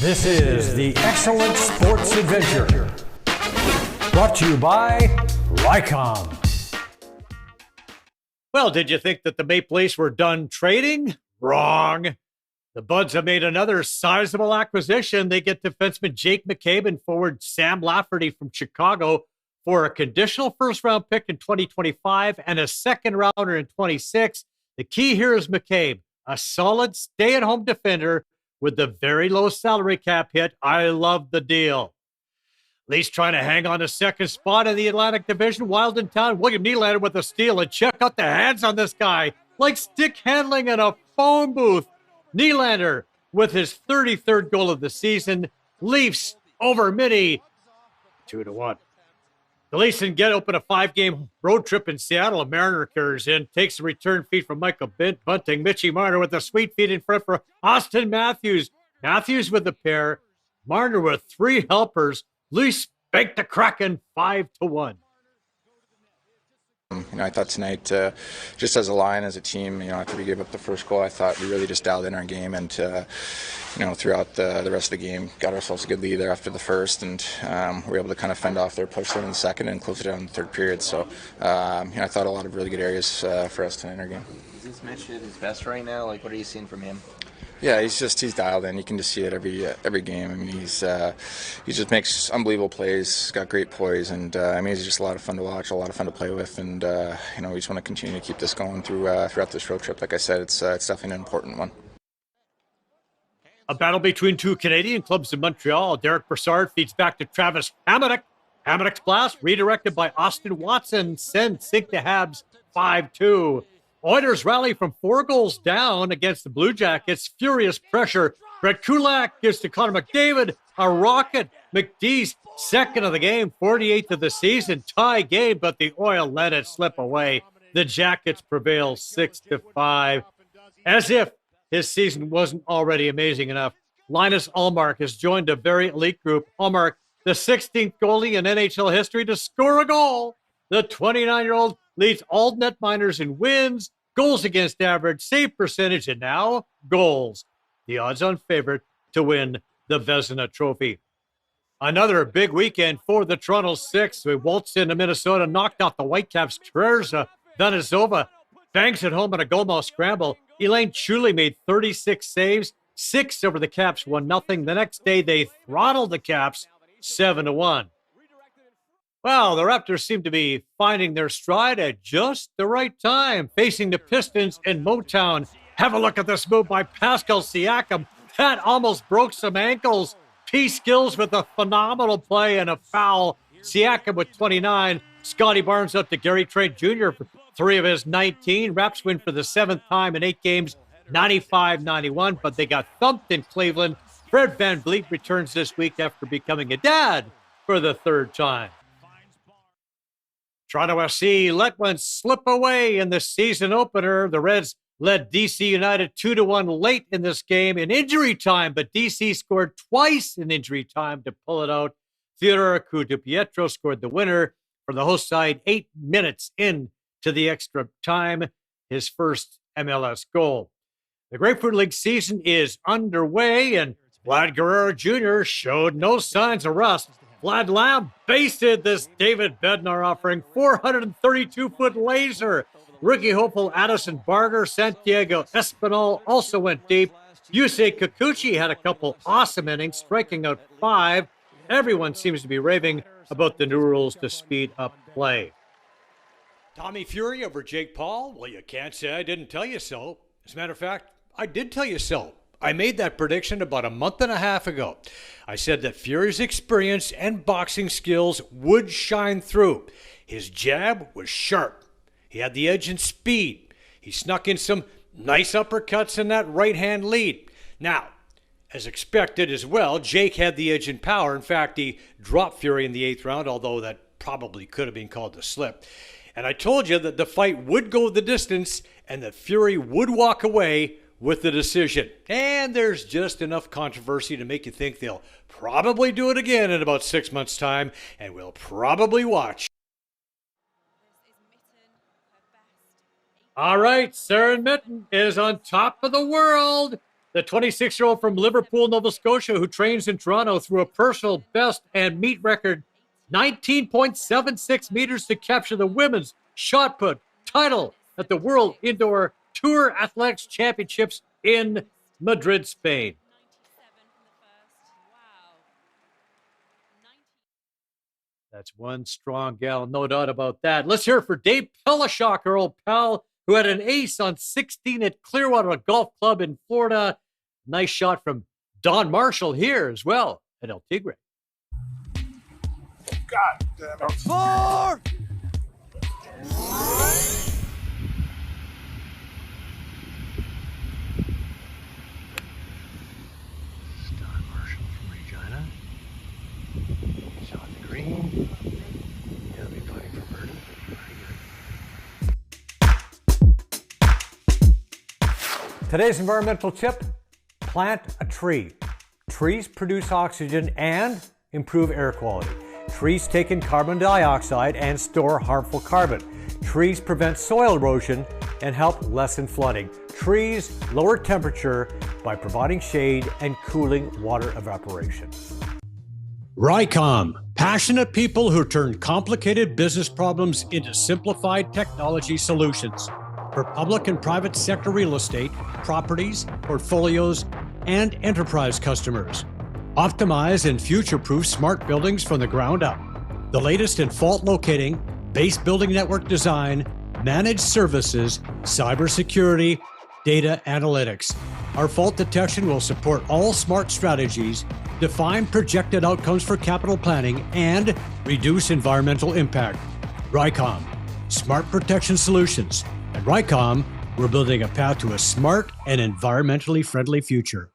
This is the Excellent Sports Adventure, brought to you by Lycom. Well, did you think that the Maple Leafs were done trading? Wrong. The Buds have made another sizable acquisition. They get defenseman Jake McCabe and forward Sam Lafferty from Chicago for a conditional first-round pick in 2025 and a second rounder in 26. The key here is McCabe, a solid stay-at-home defender with the very low salary cap hit. I love the deal. Leafs trying to hang on to second spot in the Atlantic Division. Wild in town. William Nylander with a steal. And check out the hands on this guy. Like stick handling in a phone booth. Nylander with his 33rd goal of the season. Leafs over Minny 2-1. The Leafs can get open a 5-game road trip in Seattle. A Mariner carries in, takes a return feed from Michael Bunting. Mitchy Marner with a sweet feed in front for Austin Matthews. Matthews with the pair. Marner with 3 helpers. Leafs baked the Kraken 5-1. I thought tonight, just as a line, as a team, after we gave up the first goal, I thought we really just dialed in our game and, throughout the rest of the game, got ourselves a good lead there after the first, and we were able to kind of fend off their push there in the second and close it out in the third period. So, I thought a lot of really good areas for us tonight in our game. Is this Mitch at his best right now? What are you seeing from him? Yeah, he's dialed in. You can just see it every game. I mean, he just makes unbelievable plays. He's got great poise, and he's just a lot of fun to watch, a lot of fun to play with, and we just want to continue to keep this going throughout this road trip. Like I said, it's definitely an important one. A battle between 2 Canadian clubs in Montreal. Derek Brassard feeds back to Travis Hamonic. Hamonic's blast redirected by Austin Watson. Sens sink the Habs 5-2. Oilers rally from 4 goals down against the Blue Jackets. Furious pressure. Brett Kulak gives to Connor McDavid a rocket. McDee's second of the game, 48th of the season. Tie game, but the Oil let it slip away. The Jackets prevail 6-5. As if his season wasn't already amazing enough, Linus Ullmark has joined a very elite group. Ullmark, the 16th goalie in NHL history to score a goal. The 29-year-old leads all netminders in wins, goals against average, save percentage, and now goals. The odds-on favorite to win the Vezina Trophy. Another big weekend for the Toronto Six. We waltzed into Minnesota, knocked out the Whitecaps. Teresa Vanazova bangs it home on a goalmouth scramble. Elaine Chuli made 36 saves, 6 over the Caps, 1-0. The next day, they throttled the Caps 7-1. Well, the Raptors seem to be finding their stride at just the right time, facing the Pistons in Motown. Have a look at this move by Pascal Siakam. That almost broke some ankles. P. Skills with a phenomenal play and a foul. Siakam with 29. Scotty Barnes up to Gary Trent Jr. for 3 of his 19. Raps win for the 7th time in 8 games, 95-91, but they got thumped in Cleveland. Fred VanVleet returns this week after becoming a dad for the 3rd time. Toronto FC let one slip away in the season opener. The Reds led DC United 2-1 late in this game in injury time, but DC scored twice in injury time to pull it out. Theodore DiPietro scored the winner for the host side 8 minutes into the extra time, his first MLS goal. The Grapefruit League season is underway, and Vlad Guerrero Jr. showed no signs of rust. Vlad lamb-basted this David Bednar offering 432-foot laser. Rookie hopeful Addison Barger, Santiago Espinal also went deep. Yusei Kikuchi had a couple awesome innings, striking out 5. Everyone seems to be raving about the new rules to speed up play. Tommy Fury over Jake Paul? Well, you can't say I didn't tell you so. As a matter of fact, I did tell you so. I made that prediction about a month and a half ago. I said that Fury's experience and boxing skills would shine through. His jab was sharp. He had the edge and speed. He snuck in some nice uppercuts in that right-hand lead. Now, as expected as well, Jake had the edge and power. In fact, he dropped Fury in the 8th round, although that probably could have been called a slip. And I told you that the fight would go the distance and that Fury would walk away with the decision. And there's just enough controversy to make you think they'll probably do it again in about 6 months' time, and we'll probably watch. All right, Sarah Mitton is on top of the world. The 26-year-old from Liverpool, Nova Scotia, who trains in Toronto, threw a personal best and meet record 19.76 meters to capture the women's shot put title at the World Indoor Tour Athletics Championships in Madrid, Spain. That's one strong gal, no doubt about that. Let's hear it for Dave Pelishok, our old pal, who had an ace on 16 at Clearwater Golf Club in Florida. Nice shot from Don Marshall here as well at El Tigre. God damn it. 4! Don Marshall from Regina. Shot the green. He'll be putting for birdie. Today's environmental tip: plant a tree. Trees produce oxygen and improve air quality. Trees take in carbon dioxide and store harmful carbon. Trees prevent soil erosion and help lessen flooding. Trees lower temperature by providing shade and cooling water evaporation. Rycom, passionate people who turn complicated business problems into simplified technology solutions for public and private sector real estate, properties, portfolios, and enterprise customers. Optimize and future-proof smart buildings from the ground up. The latest in fault locating, base building network design, managed services, cybersecurity, data analytics. Our fault detection will support all smart strategies, define projected outcomes for capital planning, and reduce environmental impact. Rycom, smart protection solutions. At Rycom, we're building a path to a smart and environmentally friendly future.